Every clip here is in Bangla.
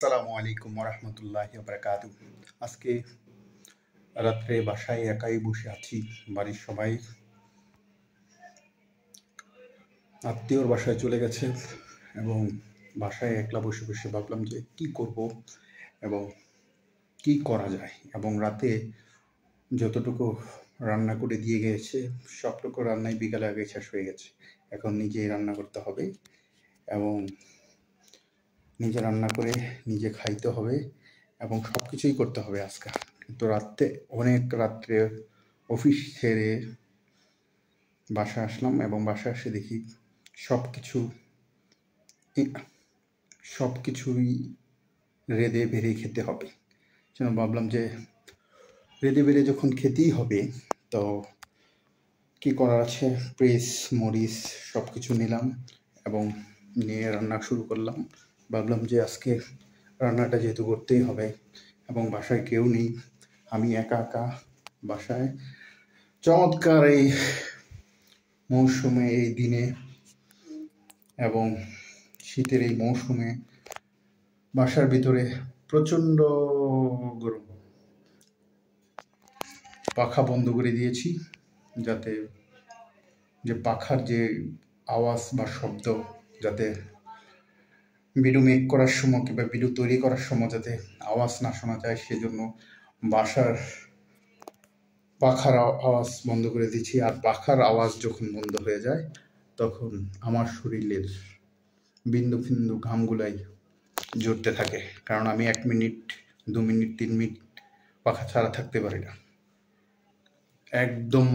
আসসালামু আলাইকুম ওরহমতুল্লাহি বারাকাতু। আজকে রাত্রে বাসায় একাই বসে আছি। বাড়ির সবাই আত্মীয়র বাসায় চলে গেছে এবং বাসায় একলা বসে বসে ভাবলাম যে কি করব এবং কি করা যায়, এবং রাতে যতটুকু রান্না করে দিয়ে গিয়েছে সবটুকু রান্নাই বিকালে আগে শেষ হয়ে গেছে। এখন নিজেই রান্না করতে হবে এবং নিজে রান্না করে নিজে খাইতে হবে এবং সব কিছুই করতে হবে আজকে। কিন্তু অনেক রাত্রে অফিস ছেড়ে বাসায় আসলাম এবং বাসায় এসে দেখি সব কিছু সব কিছুই রেঁধে বেড়ে খেতে হবে। সেজন্য ভাবলাম যে রেঁধে বেড়ে যখন খেতেই হবে, তো কি করার আছে, পেঁয়াজ মরিচ সব কিছু নিলাম এবং নিয়ে রান্না শুরু করলাম। ভাবলাম যে আজকে রান্নাটা যেহেতু করতেই হবে এবং বাসায় কেউ নেই, আমি একা একা বাসায় চমৎকার এই মৌসুমে, এই দিনে এবং শীতের এই মৌসুমে বাসার ভিতরে প্রচণ্ড গরম। পাখা বন্ধ করে দিয়েছি যাতে পাখার যে আওয়াজ বা শব্দ, যাতে ভিডিও মেক করার সময় কিংবা ভিডিও তৈরি করার সময় যাতে আওয়াজ না শোনা যায়, সেজন্য বাসার পাখার আওয়াজ বন্ধ করে দিচ্ছি। আর পাখার আওয়াজ যখন বন্ধ হয়ে যায় তখন আমার শরীরের বিন্দু ফিন্দু ঘামগুলাই জড়তে থাকে, কারণ আমি 1 মিনিট 2 মিনিট 3 মিনিট পাখা ছাড়া থাকতে পারি না। একদম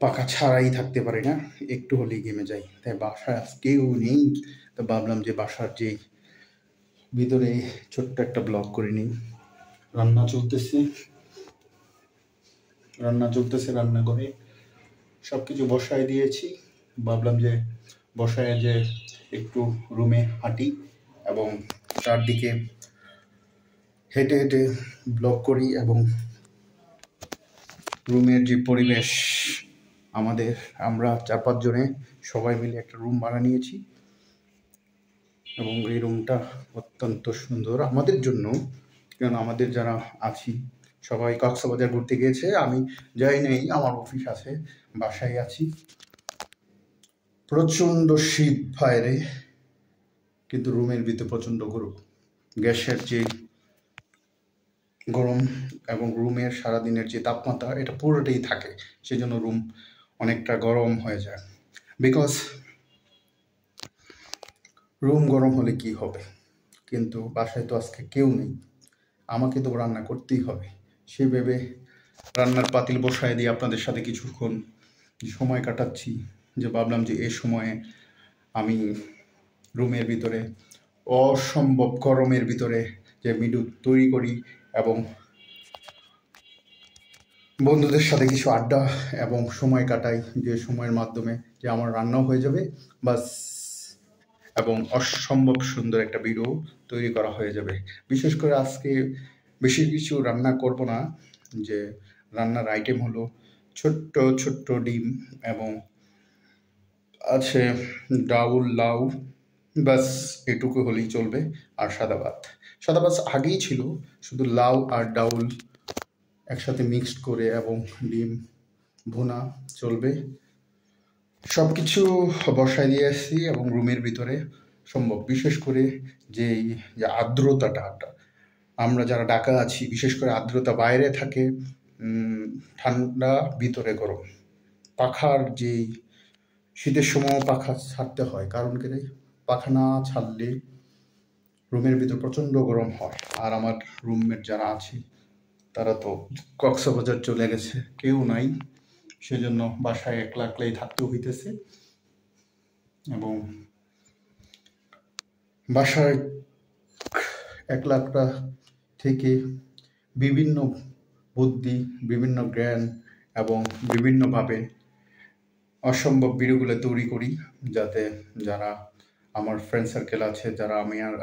পাখা ছাড়াই থাকতে পারি না, একটু হলেই ঘেমে যাই। তাই বাসায় কেউ নেই, তো ভাবলাম যে বাসার যে ভিতরে ছোট্ট একটা ব্লগ করে নিই। রান্না চলতেছে রান্না করে সব কিছু বসায় দিয়েছি। ভাবলাম যে বসায় যে একটু রুমে হাঁটি এবং চারদিকে হেঁটে হেঁটে ব্লগ করি এবং রুমের যে পরিবেশ, আমরা 4-5 জনে সবাই মিলে একটা রুম ভাড়া নিয়েছি এবং এই রুমটা অত্যন্ত সুন্দর আমাদের জন্য, কারণ আমাদের যারা আছি সবাই কক্সবাজার ঘুরতে গিয়েছে, আমি যাই নাই, আমার অফিস আছে, বাসায় আছি। প্রচণ্ড শীত বাইরে, কিন্তু রুমের ভিতরে প্রচণ্ড গরম। গ্যাসের যে গরম এবং রুমের সারাদিনের যে তাপমাত্রা, এটা পুরোটাই থাকে, সেজন্য রুম অনেকটা গরম হয়ে যায়। বিকজ রুম গরম হলে কি হবে, কিন্তু বাসায় তো আজকে কেউ নেই, আমাকে তো রান্না করতেই হবে। সে ভেবে রান্নার পাতিল বসায় দিয়ে আপনাদের সাথে কিছুক্ষণ সময় কাটাচ্ছি। যে ভাবলাম যে এই সময়ে আমি রুমের ভিতরে অসম্ভব গরমের ভিতরে যে ভিডিও তৈরি করি এবং বন্ধুদের সাথে কিছু আড্ডা এবং সময় কাটাই, যে সময়ের মাধ্যমে যে আমার রান্নাও হয়ে যাবে বাস, এবং অসম্ভব সুন্দর একটা ভিডিও তৈরি করা হয়ে যাবে। বিশেষ করে আজকে বেশি কিছু রান্না করব না, যে রান্নার আইটেম হলো ছোট্ট ছোট্ট ডিম এবং আছে ডাউল লাউ, বাস এটুকু হলেই চলবে। আর সাদা ভাত আগেই ছিল, শুধু লাউ আর ডাউল একসাথে মিক্সড করে এবং ডিম ভুনা চলবে। সব কিছু বসায় দিয়ে আসছি এবং রুমের ভিতরে সম্ভব, বিশেষ করে যে আর্দ্রতাটা, আমরা যারা ঢাকা আছি, বিশেষ করে আর্দ্রতা বাইরে থাকে, ঠান্ডা ভিতরে গরম। পাখার যেই শীতের সময় পাখা ছাড়তে হয়, কারণ কি পাখা না ছাড়লে রুমের ভিতর প্রচণ্ড গরম হয়। আর আমার রুমমেট যারা আছে তারা তো কক্সবাজার চলে গেছে, কেউ নাই, সেজন্য বাসায় একলা একলাই থাকতে হইতেছে। এবং বাসায় একলা একলা থেকে বিভিন্ন বুদ্ধি, বিভিন্ন জ্ঞান এবং বিভিন্নভাবে অসম্ভব ভিডিওগুলো তৈরি করি, যাতে যারা আমার ফ্রেন্ড সার্কেল আছে, যারা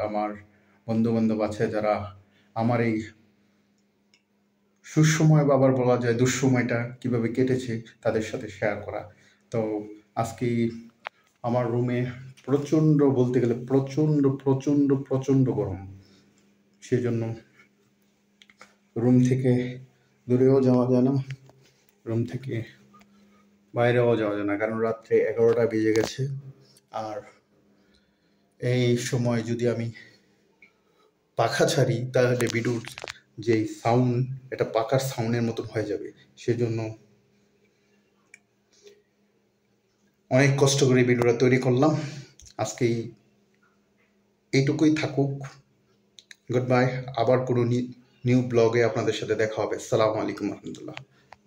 আমার বন্ধুবান্ধব আছে, যারা আমার এই সুসময় বা আবার বলা যায় দুঃসময়টা কীভাবে কেটেছে তাদের সাথে শেয়ার করা। তো আজকে আমার রুমে প্রচণ্ড, বলতে গেলে প্রচণ্ড প্রচণ্ড প্রচণ্ড গরম। সেজন্য রুম থেকে দূরেও যাওয়া যায় না, রুম থেকে বাইরেও যাওয়া যায় না, কারণ রাত্রে 11টা বেজে গেছে। আর এই সময় যদি আমি পাখা ছাড়ি তাহলে ভিডিওর যে সাউন্ড, এটা পাখার সাউন্ডের মতন হয়ে যাবে। সেজন্য অনেক কষ্ট করে ভিডিওটা তৈরি করলাম। আজকে এইটুকুই থাকুক। Good bye. আবার কোনো নিউ ব্লগে আপনাদের সাথে দেখা হবে। আসসালামু আলাইকুম রহমতুল্লাহ।